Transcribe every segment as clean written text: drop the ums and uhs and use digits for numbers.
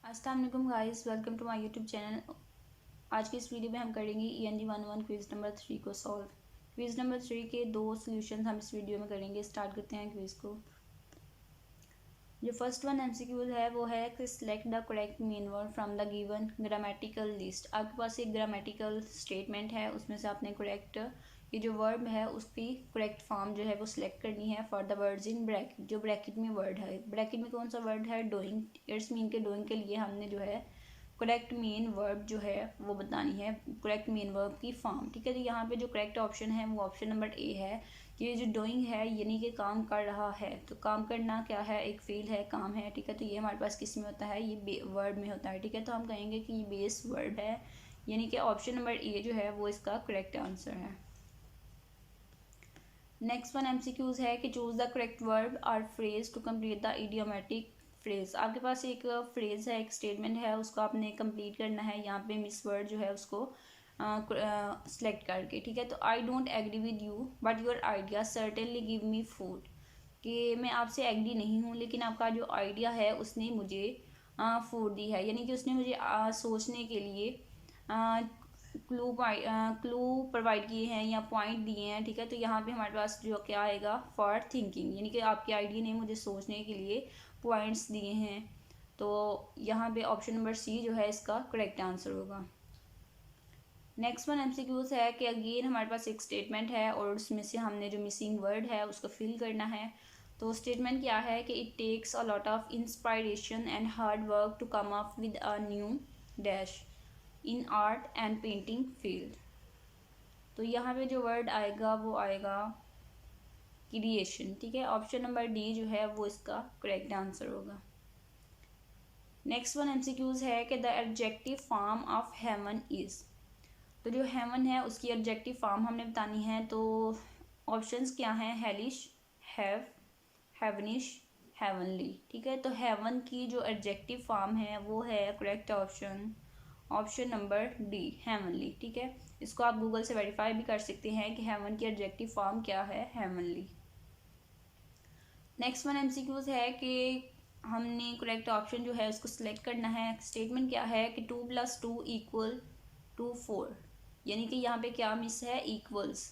अस्सलाम वालेकुम guys, welcome to my YouTube channel. आज की इस वीडियो में हम करेंगे ENG 101 क्विज़ नंबर 3 को सॉल्व। क्विज़ नंबर 3 के 2 सॉल्यूशंस हम इस वीडियो में करेंगे। स्टार्ट करते हैं क्विज़ को। जो फर्स्ट वन MCQ है वो है कि select the correct mean word from the given grammatical list. आपके पास एक ग्रामेटिकल स्टेटमेंट है, उसमें से आपने करेक्ट ये जो वर्ब है उसकी करेक्ट फॉर्म जो है वो सिलेक्ट करनी है for the words in bracket. जो ब्रैकेट में वर्ड है, ब्रैकेट में कौन सा वर्ड है? डूइंग। इट्स मीन के डूइंग के लिए हमने जो है करेक्ट मेन वर्ब जो है वो बतानी है, करेक्ट मेन वर्ब की फॉर्म। ठीक है, तो यहाँ पे जो करेक्ट ऑप्शन है वो ऑप्शन नंबर ए है कि ये जो डूइंग है यानी कि काम कर रहा है। तो काम करना क्या है? एक फील है, काम है। ठीक है, तो ये हमारे पास किस में होता है? ये वर्ड में होता है। ठीक है, तो हम कहेंगे कि ये बेस वर्ड है, यानी कि ऑप्शन नंबर ए जो है वो इसका करेक्ट आंसर है। नेक्स्ट वन MCQs है कि चूज द करेक्ट वर्ब और phrase to complete the idiomatic phrase. आपके पास एक फ्रेज है, एक स्टेटमेंट है, उसको आपने कंप्लीट करना है। यहाँ पे मिस वर्ड जो है उसको सिलेक्ट करके। ठीक है, तो I don't agree with you but your idea certainly give me food. कि मैं आपसे एग्री नहीं हूँ लेकिन आपका जो आइडिया है उसने मुझे फूड दी है, यानी कि उसने मुझे सोचने के लिए क्लू प्रोवाइड किए हैं या पॉइंट दिए हैं। ठीक है, तो यहाँ पे हमारे पास जो क्या आएगा? फॉर थिंकिंग, यानी कि आपके आइडिया ने मुझे सोचने के लिए पॉइंट्स दिए हैं। तो यहाँ पे ऑप्शन नंबर सी जो है इसका करेक्ट आंसर होगा। नेक्स्ट वन MCQs है कि अगेन हमारे पास एक स्टेटमेंट है और उसमें से हमने जो मिसिंग वर्ड है उसको फिल करना है। तो स्टेटमेंट क्या है कि it takes a lot of inspiration and hard work to come up with a new dash in art and painting field. तो यहाँ पे जो वर्ड आएगा वो आएगा क्रिएशन। ठीक है, ऑप्शन नंबर डी जो है वो इसका करेक्ट आंसर होगा। नेक्स्ट वन MCQs है कि the adjective form of heaven is. तो जो हेवन है उसकी एडजेक्टिव फॉर्म हमने बतानी है। तो ऑप्शंस क्या हैं? Hellish, have, heavenish, heavenly. ठीक है, तो हेवन की जो एडजेक्टिव फॉर्म है वो है correct option number D, heavenly. ठीक है, इसको आप गूगल से वेरीफाई भी कर सकते हैं कि हेवन की एडजेक्टिव फॉर्म क्या है? हेवनली। नेक्स्ट वन MCQs है कि हमने करेक्ट ऑप्शन जो है उसको सिलेक्ट करना है। स्टेटमेंट क्या है कि 2+2 = 4, यानी कि यहाँ पे क्या मिस है? इक्वल्स।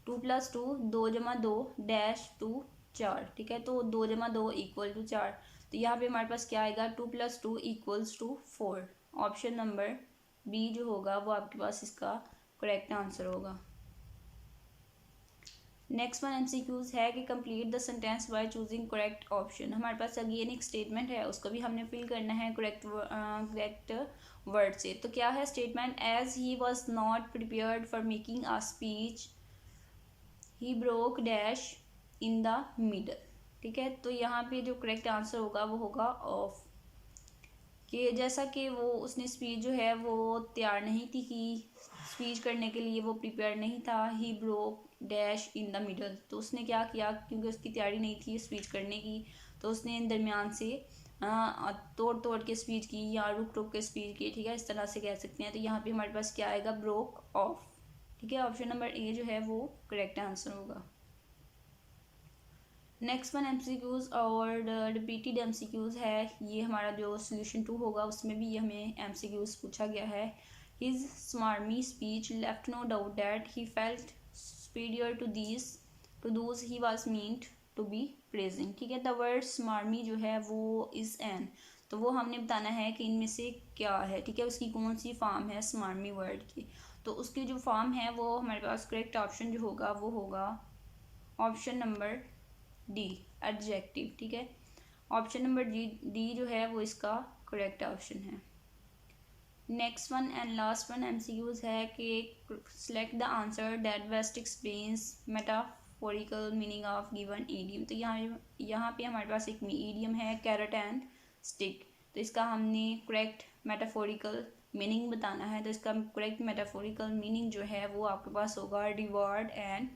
2+2 2+2 डैश 2 4। ठीक है, तो 2+2 = 4। तो यहाँ पे हमारे पास क्या आएगा? 2+2 = 4। ऑप्शन नंबर बी जो होगा वो आपके पास इसका करेक्ट आंसर होगा। नेक्स्ट वन MCQs है कि complete the sentence by choosing correct option. हमारे पास अगेन एक स्टेटमेंट है, उसको भी हमने फिल करना है करेक्ट वर्ड से। तो क्या है statement? As he was not prepared for making a speech he broke dash in the middle. ठीक है, तो यहाँ पे जो करेक्ट आंसर होगा वो होगा ऑफ। कि जैसा कि वो उसने स्पीच जो है वो तैयार नहीं थी कि स्पीच करने के लिए वो प्रिपेयर नहीं था। ही broke dash in the middle, तो उसने क्या किया? क्योंकि उसकी तैयारी नहीं थी स्पीच करने की, तो उसने दरमियान से तोड़ तोड़ के स्पीच की या रुक रुक के स्पीच की। ठीक है, इस तरह से कह सकते हैं। तो यहाँ पे हमारे पास क्या आएगा? Broke of. ठीक है, ऑप्शन नंबर ए जो है वो करेक्ट आंसर होगा। नेक्स्ट वन MCQs और रिपीटेड MCQs है। ये हमारा जो सोल्यूशन 2 होगा उसमें भी ये हमें MCQs पूछा गया है। His smarmy speech left no doubt that he felt superior to those he was meant to be praising. ठीक है, द वर्ड स्मार्मी जो है वो इज एन, तो वो हमने बताना है कि इनमें से क्या है। ठीक है, उसकी कौन सी फॉर्म है स्मार्मी वर्ड की? तो उसकी जो फॉर्म है वो हमारे पास करेक्ट ऑप्शन जो होगा वो होगा ऑप्शन नंबर डी, एडजेक्टिव। ठीक है, ऑप्शन नंबर डी जो है वो इसका करेक्ट ऑप्शन है। Next one and last one MCQs है कि select the answer that best explains metaphorical meaning of given idiom. तो यहाँ पे हमारे पास एक ईडियम है कैरेट एंड स्टिक। तो इसका हमने करेक्ट मेटाफोरिकल मीनिंग बताना है। तो इसका करेक्ट मेटाफोरिकल मीनिंग जो है वो आपके पास होगा रिवॉर्ड एंड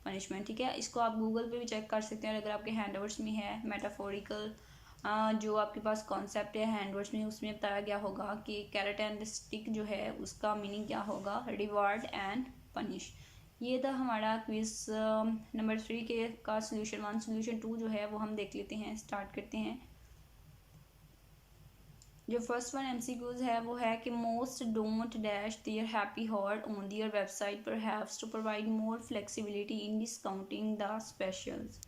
पनिशमेंट। ठीक है, इसको आप गूगल पे भी चेक कर सकते हैं अगर आपके हैंडवर्ड्स में है। मेटाफोरिकल जो आपके पास कॉन्सेप्ट है हैंडवर्ड्स में, उसमें बताया गया होगा कि कैरेट एंड स्टिक जो है उसका मीनिंग क्या होगा? Reward and punish. ये था हमारा क्विज नंबर 3 के का सोल्यूशन 1। सोल्यूशन 2 जो है वो हम देख लेते हैं। स्टार्ट करते हैं। जो फर्स्ट वन एमसीक्यूज है वो है कि most don't dash their happy hour on their website perhaps to provide more flexibility in discounting the specials.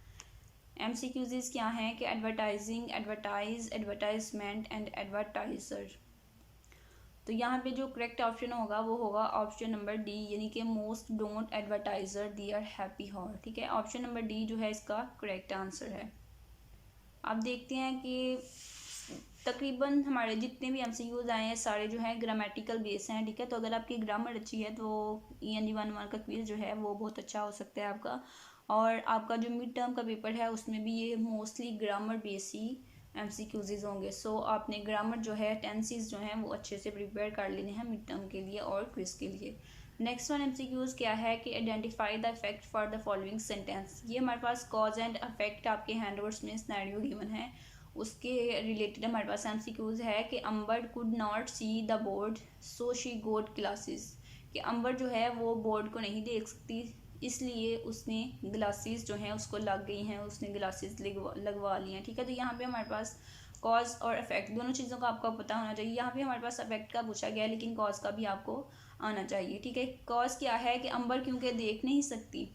MCQs क्या हैं कि advertising, advertise, advertisement and advertiser. तो यहाँ पे जो करेक्ट ऑप्शन होगा वो होगा ऑप्शन नंबर डी, यानी कि most don't advertiser their happy hour. ठीक है, ऑप्शन नंबर डी जो है इसका करेक्ट आंसर है। अब देखते हैं कि तकरीबन हमारे जितने भी एमसीक्यूज आए हैं सारे जो है ग्रामेटिकल बेस हैं। ठीक है, तो अगर आपकी ग्रामर अच्छी है तो END 1 का क्विज जो है वो बहुत अच्छा हो सकता है आपका। और आपका जो मिड टर्म का पेपर है उसमें भी ये मोस्टली ग्रामर बेस ही एमसीक्यूज होंगे। सो आपने ग्रामर जो है, टेंसेस जो हैं वो अच्छे से प्रिपेयर कर लेने हैं मिड टर्म के लिए और क्विज के लिए। नेक्स्ट वन एमसीक्यूज क्या है कि identify the effect for the following sentence. ये हमारे पास कॉज एंड इफेक्ट आपके हैंडवर्ड्स में सिनेरियो गिवन है, उसके रिलेटेड हमारे पास एमसीक्यूज है कि Amber could not see the board so she got classes. कि अम्बर जो है वो बोर्ड को नहीं देख सकती इसलिए उसने ग्लासेस जो हैं उसको लग गई हैं, उसने ग्लासेस लगवा ली हैं। ठीक है, तो यहाँ पे हमारे पास कॉज और इफेक्ट दोनों चीज़ों का आपको पता होना चाहिए। यहाँ पे हमारे पास इफेक्ट का पूछा गया है लेकिन कॉज का भी आपको आना चाहिए। ठीक है, कॉज क्या है कि अम्बर क्योंकि देख नहीं सकती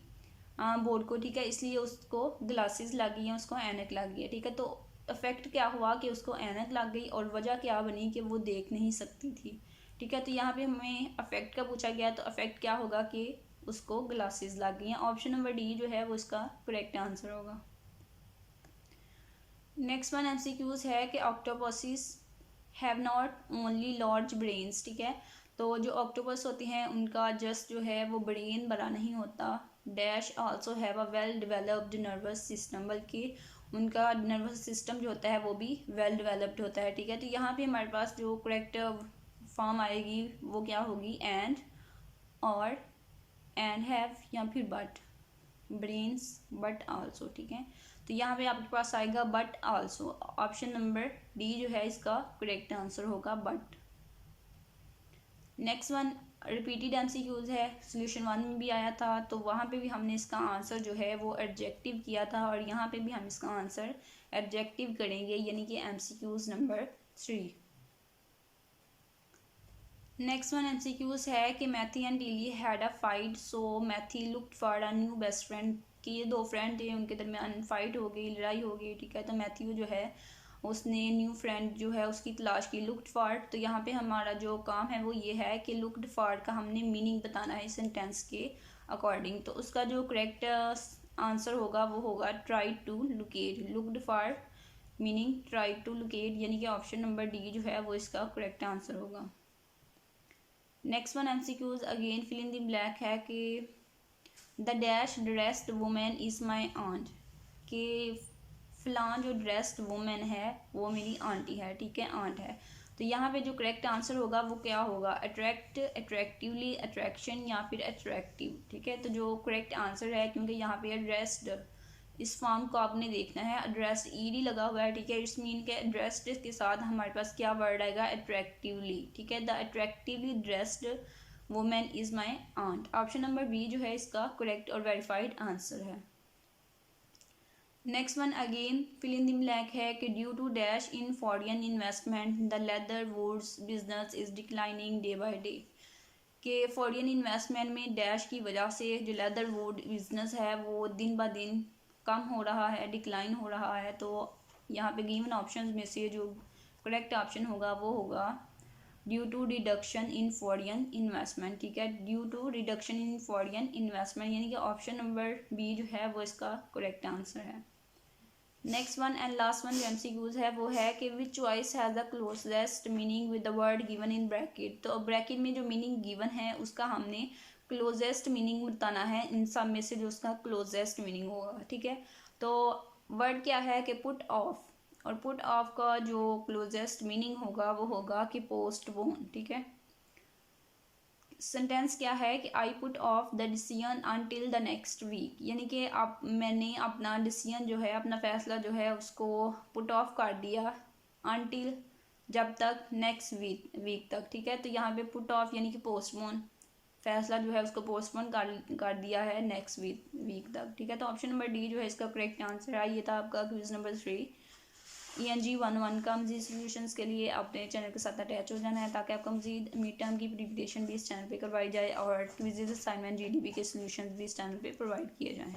बोर्ड को, ठीक है, इसलिए उसको ग्लासेस लग गई हैं, उसको ऐनक लग गई है। ठीक है, तो इफेक्ट क्या हुआ कि उसको ऐनक लग गई और वजह क्या बनी कि वो देख नहीं सकती थी। ठीक है, तो यहाँ पे हमें इफेक्ट का पूछा गया तो इफेक्ट क्या होगा कि उसको ग्लासेस लग गई हैं। ऑप्शन नंबर डी जो है वो इसका करेक्ट आंसर होगा। नेक्स्ट वन एमसीक्यूज है कि octopuses have not only large brains. ठीक है, तो जो ऑक्टोपस होते हैं उनका जस्ट जो है वो ब्रेन बड़ा नहीं होता, dash also have a well developed nervous system, बल्कि उनका नर्वस सिस्टम जो होता है वो भी वेल डेवलप्ड होता है। ठीक है, तो यहाँ पे हमारे पास जो करेक्ट फॉर्म आएगी वो क्या होगी, एंड और एंड हैव या फिर बट, ब्रेन्स बट आल्सो। ठीक है, तो यहाँ पे आपके पास आएगा but also. Option number D जो है इसका करेक्ट आंसर होगा but. Next one repeated MCQs है, सोल्यूशन 1 में भी आया था तो वहाँ पे भी हमने इसका आंसर जो है वो एडजेक्टिव किया था और यहाँ पे भी हम इसका आंसर एडजेक्टिव करेंगे, यानी कि MCQs number 3। Next one MCQs है कि Maithy and Lily had a fight so Maithy looked for a new best friend. कि ये दो फ्रेंड थे, उनके दरमियान फाइट हो गई, लड़ाई हो गई। ठीक है, तो मैथ्यू जो है उसने न्यू फ्रेंड जो है उसकी तलाश की, लुक्ड फॉर। तो यहाँ पे हमारा जो काम है वो ये है कि लुक्ड फॉर का हमने मीनिंग बताना है सेंटेंस के अकॉर्डिंग। तो उसका जो करेक्ट आंसर होगा वो होगा try to locate. Looked for meaning try to locate, यानी कि ऑप्शन नंबर डी जो है वो इसका करेक्ट आंसर होगा। Next one MCQs again fill in the black है कि the dash dressed women is my aunt. कि फलां जो ड्रेस्ड वुमेन है वो मेरी आंटी है। ठीक है, आंट है। तो यहाँ पे जो करेक्ट आंसर होगा वो क्या होगा, अट्रैक्ट, अट्रैक्टिवली, अट्रैक्शन या फिर अट्रैक्टिव। ठीक है, तो जो करेक्ट आंसर है, क्योंकि यहाँ पे ड्रेस्ड इस फॉर्म को आपने देखना है, एड्रेस्ड ईडी लगा हुआ है। ठीक है, इट्स मीन के एड्रेस्ड के साथ हमारे पास क्या वर्ड आएगा, अट्रैक्टिवली। ठीक है, the attractively dressed women is my aunt. Option number B जो है इसका करेक्ट और वेरीफाइड आंसर है। Next one again fill in the blank है कि due to dash in foreign investment the leather woods business is declining day by day. कि foreign investment में dash की वजह से जो लेदर वुड बिजनेस है वो दिन ब दिन कम हो रहा है, डिक्लाइन हो रहा है। तो यहाँ पे गिवन ऑप्शंस में से जो करेक्ट ऑप्शन होगा वो होगा due to reduction in foreign investment. ठीक है, due to reduction in foreign investment, यानी कि ऑप्शन नंबर बी जो है वो इसका करेक्ट आंसर है। Next one and last one जो एमसीक्यूज है वो है कि which choice has the closest meaning with the word given in bracket. तो ब्रैकेट में जो मीनिंग गिवन है उसका हमने क्लोजेस्ट मीनिंग बताना है, इन सब में से जो उसका क्लोजेस्ट मीनिंग होगा। ठीक है, तो वर्ड क्या है कि पुट ऑफ, और पुट ऑफ का जो क्लोजेस्ट मीनिंग होगा वो होगा कि पोस्टपोन। ठीक है, सेंटेंस क्या है कि I put off the decision until the next week, यानी कि आप मैंने अपना डिसीजन जो है, अपना फैसला जो है उसको पुट ऑफ कर दिया अनटिल, जब तक, नेक्स्ट वीक तक। ठीक है, तो यहाँ पे पुट ऑफ यानी कि पोस्टपोन, फैसला जो है उसको पोस्टपोन कर दिया है नेक्स्ट वीक तक। ठीक है, तो ऑप्शन नंबर डी जो है इसका करेक्ट आंसर है। ये था आपका क्विज नंबर 3। ENG 11 का मजीद सोल्यूशंस के लिए अपने चैनल के साथ अटैच हो जाना है ताकि आपको मजीद मिड टर्म की प्रिपरेशन भी इस चैनल पे करवाई जाए और क्विज़ असाइनमेंट GDP के सोल्यूशंस भी इस चैनल पे प्रोवाइड किए जाएँ।